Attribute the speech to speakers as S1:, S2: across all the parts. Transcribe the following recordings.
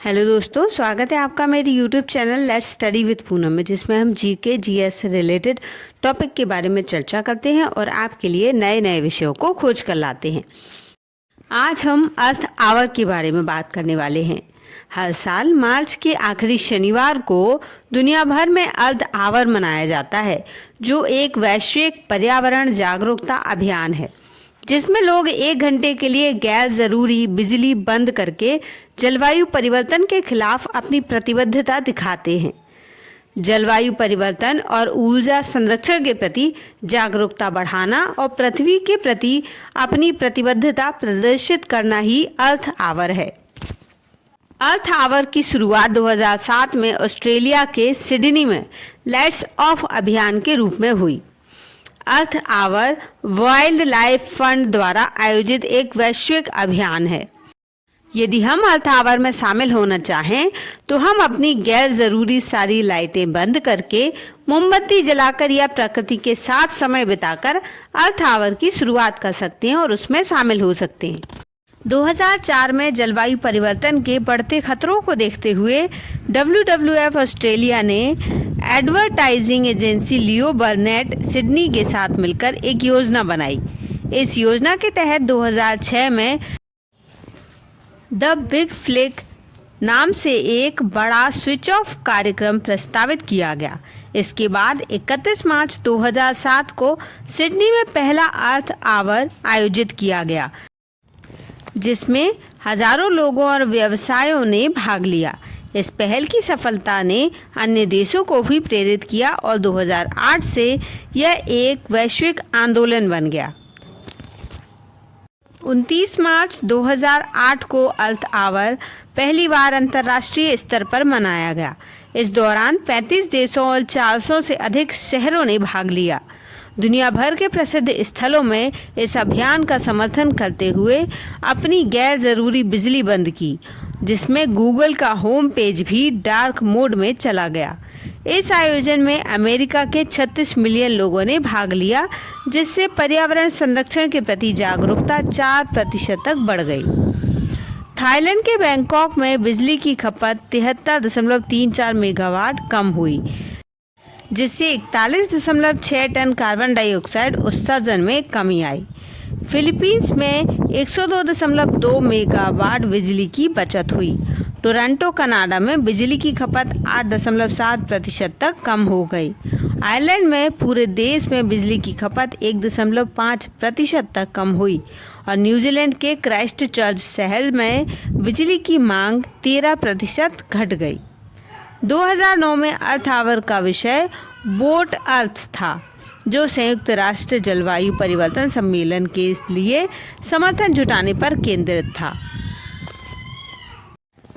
S1: Hello दोस्तों, स्वागत है आपका मेरे YouTube channel let's study with Poonam में, जिसमें हम जीके जीएस से रिलेटेड टॉपिक के बारे में चर्चा करते हैं और आपके लिए नए नए विषयों को खोज कर लाते हैं। आज हम अर्थ आवर के बारे में बात करने वाले हैं। हर साल मार्च के आखिरी शनिवार को दुनिया भर में अर्थ आवर मनाया जाता है, जो एक वैश्विक पर्यावरण जागरूकता अभियान है जिसमें लोग 1 घंटे के लिए गैर जरूरी बिजली बंद करके जलवायु परिवर्तन के खिलाफ अपनी प्रतिबद्धता दिखाते हैं। जलवायु परिवर्तन और ऊर्जा संरक्षण के प्रति जागरूकता बढ़ाना और पृथ्वी के प्रति अपनी प्रतिबद्धता प्रदर्शित करना ही अर्थ आवर है। अर्थ आवर की शुरुआत 2007 में ऑस्ट्रेलिया के सिडनी में लेट्स ऑफ अभियान के रूप में हुई। अर्थ आवर वाइल्ड लाइफ फंड द्वारा आयोजित एक वैश्विक अभियान है। यदि हम अर्थ आवर में शामिल होना चाहें तो हम अपनी गैर जरूरी सारी लाइटें बंद करके मोमबत्ती जलाकर या प्रकृति के साथ समय बिताकर अर्थ आवर की शुरुआत कर सकते हैं और उसमें शामिल हो सकते हैं। 2004 में जलवायु परिवर्तन के बढ़ते खतरों को देखते हुए WWF ऑस्ट्रेलिया ने एडवर्टाइजिंग एजेंसी लियो बर्नेट सिडनी के साथ मिलकर एक योजना बनाई। इस योजना के तहत 2006 में द बिग फ्लिक नाम से एक बड़ा स्विच ऑफ कार्यक्रम प्रस्तावित किया गया। इसके बाद 31 मार्च 2007 को सिडनी में पहला अर्थ आवर आयोजित किया गया, जिसमें हजारों लोगों और व्यवसायों ने भाग लिया। इस पहल की सफलता ने अन्य देशों को भी प्रेरित किया और 2008 से यह एक वैश्विक आंदोलन बन गया। 29 मार्च 2008 को अर्थ आवर पहली बार अंतर्राष्ट्रीय स्तर पर मनाया गया। इस दौरान 35 देशों और 400 से अधिक शहरों ने भाग लिया। दुनिया भर के प्रसिद्ध स्थलों में इस अभियान का समर्थन करते हुए अपनी गैर जरूरी बिजली बंद की, जिसमें गूगल का होम पेज भी डार्क मोड में चला गया। इस आयोजन में अमेरिका के 36 मिलियन लोगों ने भाग लिया, जिससे पर्यावरण संरक्षण के प्रति जागरूकता 4% तक बढ़ गई। थाईलैंड के बैंकॉक में बिजली की खपत 73.34 मेगावाट कम हुई, जिससे 41.6 टन कार्बन डाइऑक्साइड उत्सर्जन में कमी आई। फिलीपींस में 102.2 मेगावाट बिजली की बचत हुई। टोरंटो कनाडा में बिजली की खपत 8.7% तक कम हो गई। आयरलैंड में पूरे देश में बिजली की खपत 1.5% तक कम हुई और न्यूजीलैंड के क्राइस्टचर्च शहर में बिजली की मांग 13% घट गई। 2009 में अर्थ आवर का विषय बोट अर्थ था, जो संयुक्त राष्ट्र जलवायु परिवर्तन सम्मेलन के लिए समर्थन जुटाने पर केंद्रित था।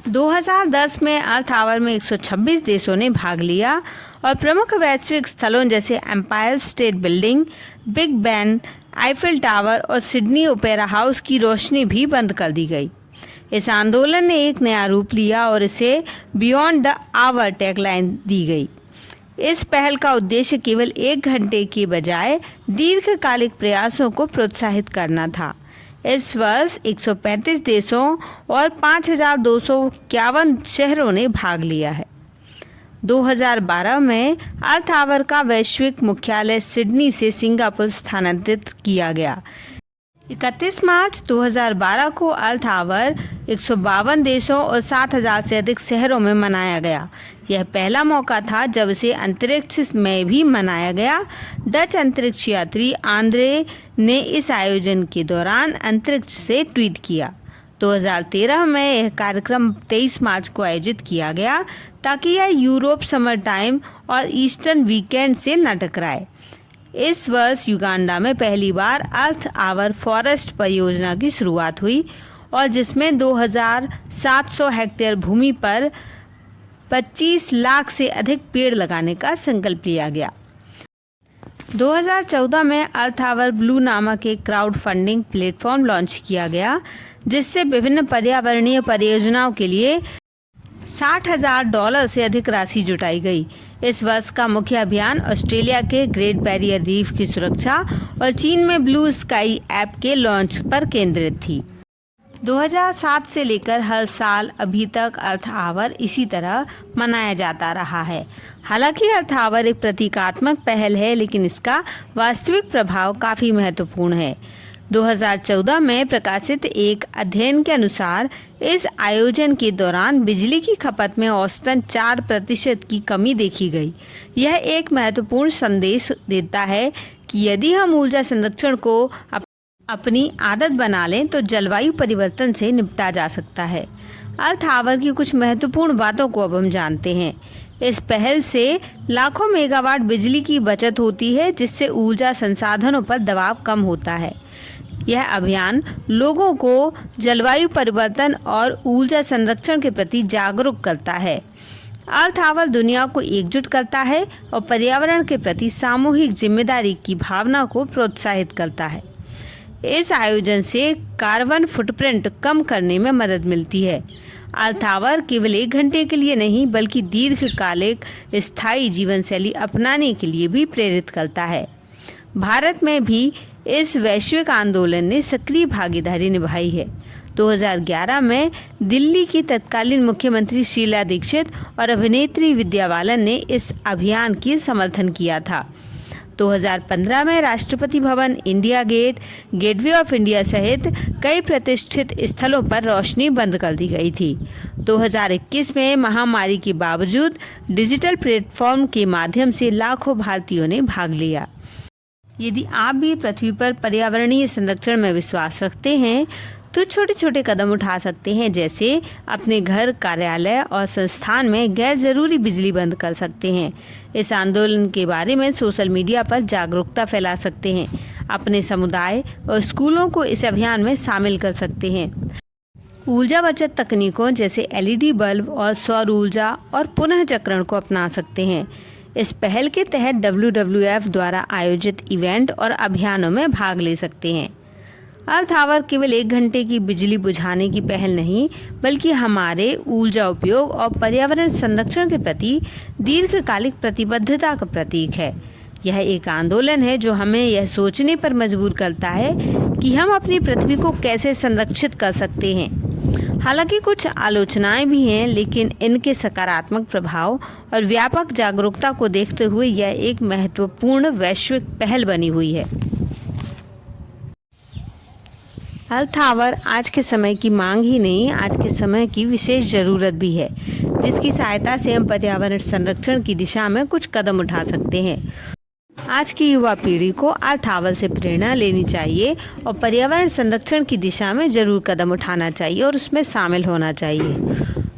S1: 2010 में अर्थ आवर में 126 देशों ने भाग लिया और प्रमुख वैश्विक स्थलों जैसे Empire State Building, Big Ben, Eiffel Tower और सिडनी ओपेरा हाउस की रोशनी भी बंद कर दी गई। इस आंदोलन ने एक नया रूप लिया और इसे बियॉन्ड द आवर टैगलाइन दी गई। इस पहल का उद्देश्य केवल 1 घंटे के बजाय दीर्घकालिक प्रयासों को प्रोत्साहित करना था। इस वर्ष 135 देशों और 5,251 शहरों ने भाग लिया है। 2012 में अर्थ आवर का वैश्विक मुख्यालय सिडनी से सिंगापुर स्थानांतरित किया गया। 31 मार्च 2012 को अर्थ आवर 152 देशों और 7,000 से अधिक शहरों में मनाया गया। यह पहला मौका था जब इसे अंतरिक्ष में भी मनाया गया। डच अंतरिक्ष यात्री आंद्रे ने इस आयोजन के दौरान अंतरिक्ष से ट्वीट किया। 2013 में यह कार्यक्रम 23 मार्च को आयोजित किया गया ताकि यह यूरोप समर टाइम और ईस्टर्न वीकेंड से न टकराए। इस वर्ष युगांडा में पहली बार अर्थ आवर फॉरेस्ट परियोजना की शुरुआत हुई और जिसमें 2,700 हेक्टेयर भूमि पर 25 लाख से अधिक पेड़ लगाने का संकल्प लिया गया। 2014 में अर्थ आवर ब्लू नामक एक क्राउड फंडिंग प्लेटफॉर्म लॉन्च किया गया, जिससे विभिन्न पर्यावरणीय परियोजनाओं के लिए $60,000 से अधिक राशि जुटाई गई। इस वर्ष का मुख्य अभियान ऑस्ट्रेलिया के ग्रेट बैरियर रीफ की सुरक्षा और चीन में ब्लू स्काई ऐप के लॉन्च पर केंद्रित थी। 2007 से लेकर हर साल अभी तक अर्थ आवर इसी तरह मनाया जाता रहा है। हालांकि अर्थ आवर एक प्रतीकात्मक पहल है, लेकिन इसका वास्तविक प्रभाव काफ़ी महत्वपूर्ण है। 2014 में प्रकाशित एक अध्ययन के अनुसार इस आयोजन के दौरान बिजली की खपत में औसतन 4% की कमी देखी गई। यह एक महत्वपूर्ण संदेश देता है कि यदि हम ऊर्जा संरक्षण को अपनी आदत बना लें तो जलवायु परिवर्तन से निपटा जा सकता है। अर्थ आवर की कुछ महत्वपूर्ण बातों को अब हम जानते हैं। इस पहल से लाखों मेगावाट बिजली की बचत होती है, जिससे ऊर्जा संसाधनों पर दबाव कम होता है। यह अभियान लोगों को जलवायु परिवर्तन और ऊर्जा संरक्षण के प्रति जागरूक करता है। अर्थ आवर दुनिया को एकजुट करता है और पर्यावरण के प्रति सामूहिक जिम्मेदारी की भावना को प्रोत्साहित करता है। इस आयोजन से कार्बन फुटप्रिंट कम करने में मदद मिलती है। अर्थ आवर केवल 1 घंटे के लिए नहीं, बल्कि दीर्घकालिक स्थायी जीवन शैली अपनाने के लिए भी प्रेरित करता है। भारत में भी इस वैश्विक आंदोलन ने सक्रिय भागीदारी निभाई है। 2011 में दिल्ली की तत्कालीन मुख्यमंत्री शीला दीक्षित और अभिनेत्री विद्या बालन ने इस अभियान की समर्थन किया था। 2015 में Rashtrapati Bhavan, India Gate, Gateway of India सहित कई प्रतिष्ठित स्थलों पर रोशनी बंद कर दी गई थी। 2021 में महामारी के बावजूद डिजिटल प्लेटफॉर्म के माध्यम से लाखों भारतीयों ने भाग लिया। यदि आप भी पृथ्वी पर पर्यावरणीय संरक्षण में विश्वास रखते हैं तो छोटे छोटे कदम उठा सकते हैं, जैसे अपने घर, कार्यालय और संस्थान में गैर जरूरी बिजली बंद कर सकते हैं। इस आंदोलन के बारे में सोशल मीडिया पर जागरूकता फैला सकते हैं। अपने समुदाय और स्कूलों को इस अभियान में शामिल कर सकते हैं। ऊर्जा बचत तकनीकों जैसे LED बल्ब और सौर ऊर्जा और पुनः चक्रण को अपना सकते हैं। इस पहल के तहत WWF द्वारा आयोजित इवेंट और अभियानों में भाग ले सकते हैं। अर्थ आवर केवल 1 घंटे की बिजली बुझाने की पहल नहीं, बल्कि हमारे ऊर्जा उपयोग और पर्यावरण संरक्षण के प्रति दीर्घकालिक प्रतिबद्धता का प्रतीक है। यह एक आंदोलन है जो हमें यह सोचने पर मजबूर करता है कि हम अपनी पृथ्वी को कैसे संरक्षित कर सकते हैं। हालांकि कुछ आलोचनाएं भी हैं, लेकिन इनके सकारात्मक प्रभाव और व्यापक जागरूकता को देखते हुए यह एक महत्वपूर्ण वैश्विक पहल बनी हुई है। अर्थ आवर आज के समय की मांग ही नहीं, आज के समय की विशेष ज़रूरत भी है, जिसकी सहायता से हम पर्यावरण संरक्षण की दिशा में कुछ कदम उठा सकते हैं। आज की युवा पीढ़ी को अर्थ आवर से प्रेरणा लेनी चाहिए और पर्यावरण संरक्षण की दिशा में ज़रूर कदम उठाना चाहिए और उसमें शामिल होना चाहिए।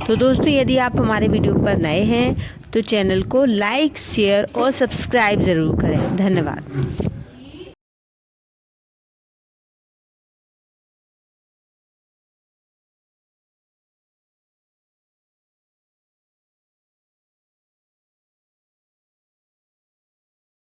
S1: तो दोस्तों, यदि आप हमारे वीडियो पर नए हैं तो चैनल को लाइक, शेयर और सब्सक्राइब ज़रूर करें। धन्यवाद।